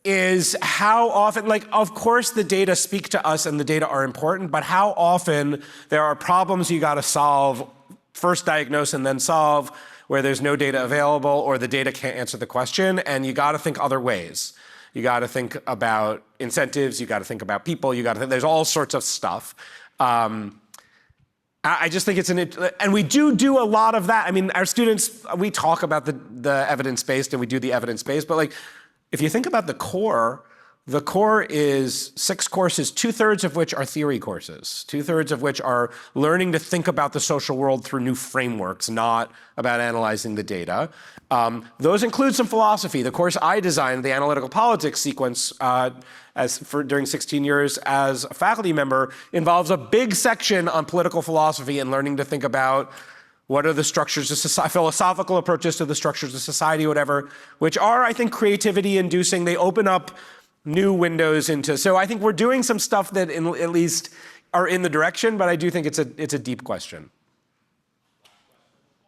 Speaker 1: Is how often, of course the data speak to us and the data are important, but how often there are problems you gotta solve, first diagnose and then solve, where there's no data available or the data can't answer the question, and you gotta think other ways. You gotta think about incentives, you gotta think about people, there's all sorts of stuff. I just think and we do a lot of that. I mean, our students, we talk about the evidence-based and we do the evidence-based, but if you think about the core is 6 courses, 2/3 of which are theory courses, 2/3 of which are learning to think about the social world through new frameworks, not about analyzing the data. Those include some philosophy. The course I designed, the analytical politics sequence, during 16 years as a faculty member, involves a big section on political philosophy and learning to think about what are the structures of society, philosophical approaches to the structures of society, whatever, which are, I think, creativity inducing. They open up new windows into, so I think we're doing some stuff that at least are in the direction, but I do think it's a deep question.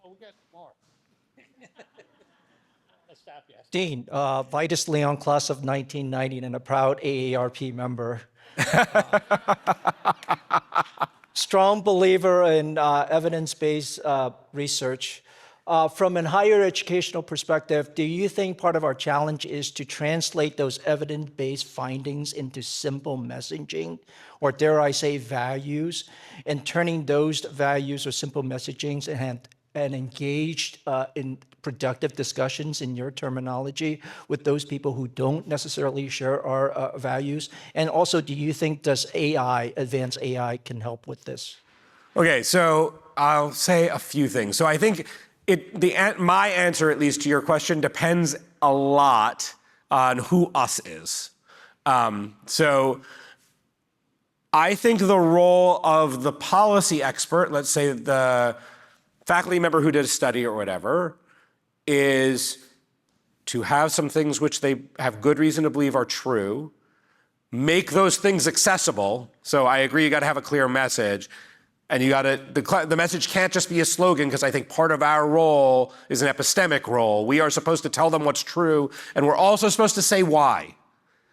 Speaker 8: We'll get more. Dean, Vitus Leon, class of 1990, and a proud AARP member. Strong believer in evidence-based research. From a higher educational perspective, do you think part of our challenge is to translate those evidence-based findings into simple messaging, or dare I say values, and turning those values or simple messagings and engaged in productive discussions, in your terminology, with those people who don't necessarily share our values? And also, do you think does AI, advanced AI, can help with this?
Speaker 1: Okay, so I'll say a few things. So I think my answer, at least to your question, depends a lot on who us is. So I think the role of the policy expert, let's say the faculty member who did a study or whatever, is to have some things which they have good reason to believe are true, make those things accessible. So I agree, you got to have a clear message. And the message can't just be a slogan, because I think part of our role is an epistemic role. We are supposed to tell them what's true, and we're also supposed to say why.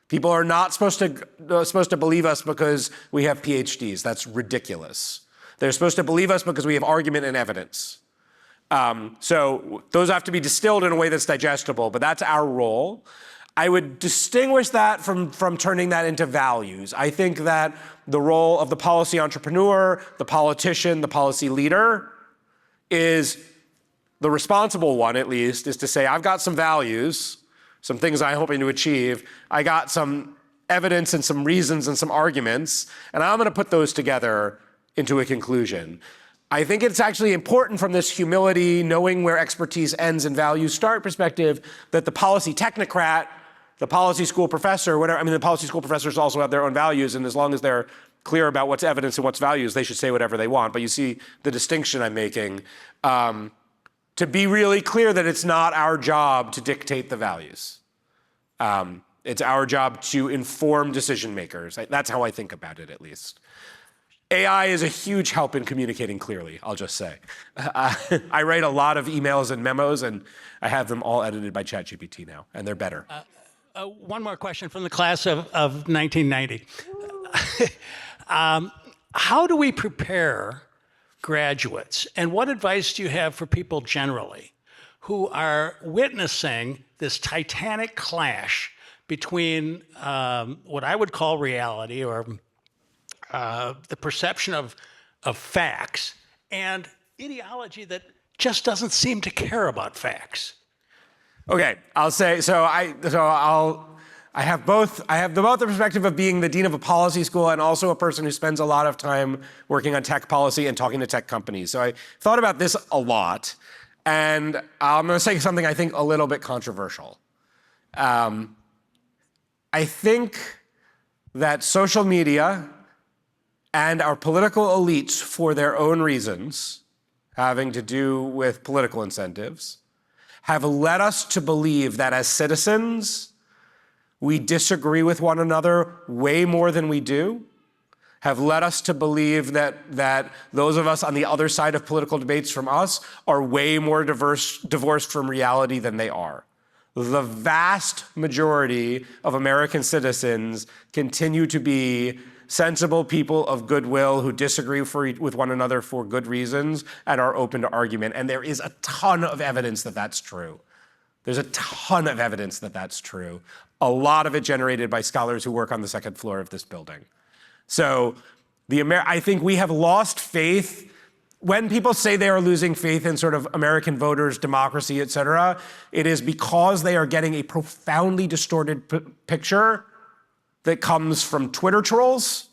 Speaker 1: People are not supposed to believe us because we have PhDs. That's ridiculous. They're supposed to believe us because we have argument and evidence. So those have to be distilled in a way that's digestible, but that's our role. I would distinguish that from turning that into values. I think that the role of the policy entrepreneur, the politician, the policy leader is the responsible one, at least, is to say, I've got some values, some things I'm hoping to achieve. I got some evidence and some reasons and some arguments, and I'm going to put those together into a conclusion. I think it's actually important from this humility, knowing where expertise ends and values start perspective, that the policy technocrat, the policy school professor, whatever, I mean, the policy school professors also have their own values, and as long as they're clear about what's evidence and what's values, they should say whatever they want. But you see the distinction I'm making, to be really clear that it's not our job to dictate the values. It's our job to inform decision makers. That's how I think about it, at least. AI is a huge help in communicating clearly, I'll just say. I write a lot of emails and memos, and I have them all edited by ChatGPT now, and they're better.
Speaker 9: One more question from the class of 1990. How do we prepare graduates, and what advice do you have for people generally who are witnessing this titanic clash between what I would call reality, or the perception of facts, and ideology that just doesn't seem to care about facts?
Speaker 1: Okay, I'll say, I have both the perspective of being the dean of a policy school and also a person who spends a lot of time working on tech policy and talking to tech companies. So I thought about this a lot, and I'm going to say something I think a little bit controversial. I think that social media and our political elites, for their own reasons, having to do with political incentives, have led us to believe that as citizens, we disagree with one another way more than we do, have led us to believe that those of us on the other side of political debates from us are way more divorced from reality than they are. The vast majority of American citizens continue to be sensible people of goodwill who disagree with one another for good reasons and are open to argument. And there is a ton of evidence that that's true. There's a ton of evidence that that's true. A lot of it generated by scholars who work on the second floor of this building. So I think we have lost faith. When people say they are losing faith in sort of American voters, democracy, et cetera, it is because they are getting a profoundly distorted picture that comes from Twitter trolls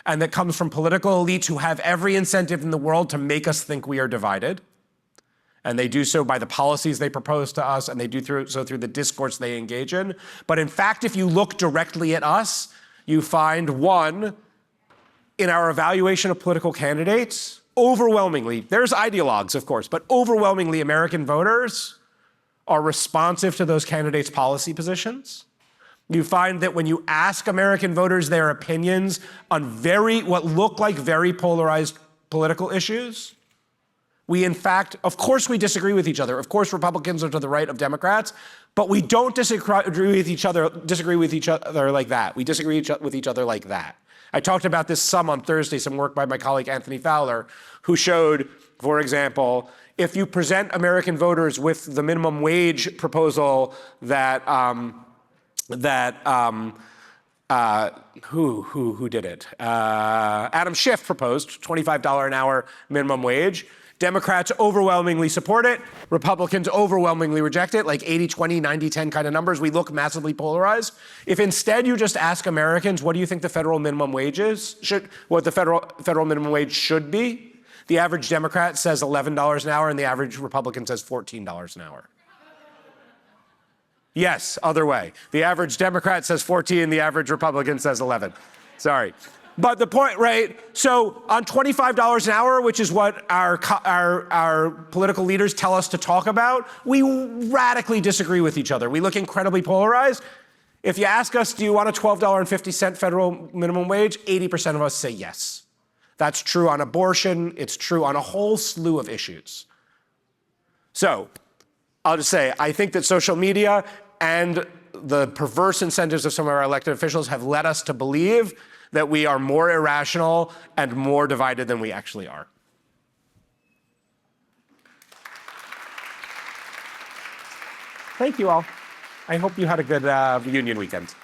Speaker 1: and that comes from political elites who have every incentive in the world to make us think we are divided. And they do so by the policies they propose to us, and they do so through the discourse they engage in. But in fact, if you look directly at us, you find, one, in our evaluation of political candidates, overwhelmingly, there's ideologues, of course, but overwhelmingly American voters are responsive to those candidates' policy positions. You find that when you ask American voters their opinions on what look like very polarized political issues, we in fact, of course we disagree with each other. Of course Republicans are to the right of Democrats, but we don't disagree with each other like that. We disagree with each other like that. I talked about this some on Thursday, some work by my colleague Anthony Fowler, who showed, for example, If you present American voters with the minimum wage proposal that who did it? Adam Schiff proposed $25 an hour minimum wage. Democrats overwhelmingly support it. Republicans overwhelmingly reject it, like 80-20, 90-10 kind of numbers. We look massively polarized. If instead you just ask Americans, what do you think the federal minimum wage is? What the federal minimum wage should be? The average Democrat says $11 an hour, and the average Republican says $14 an hour. Yes, other way. The average Democrat says 14, the average Republican says 11. Sorry. But the point, right? So on $25 an hour, which is what our political leaders tell us to talk about, we radically disagree with each other. We look incredibly polarized. If you ask us, do you want a $12.50 federal minimum wage? 80% of us say yes. That's true on abortion. It's true on a whole slew of issues. So I'll just say, I think that social media and the perverse incentives of some of our elected officials have led us to believe that we are more irrational and more divided than we actually are. Thank you all. I hope you had a good reunion weekend.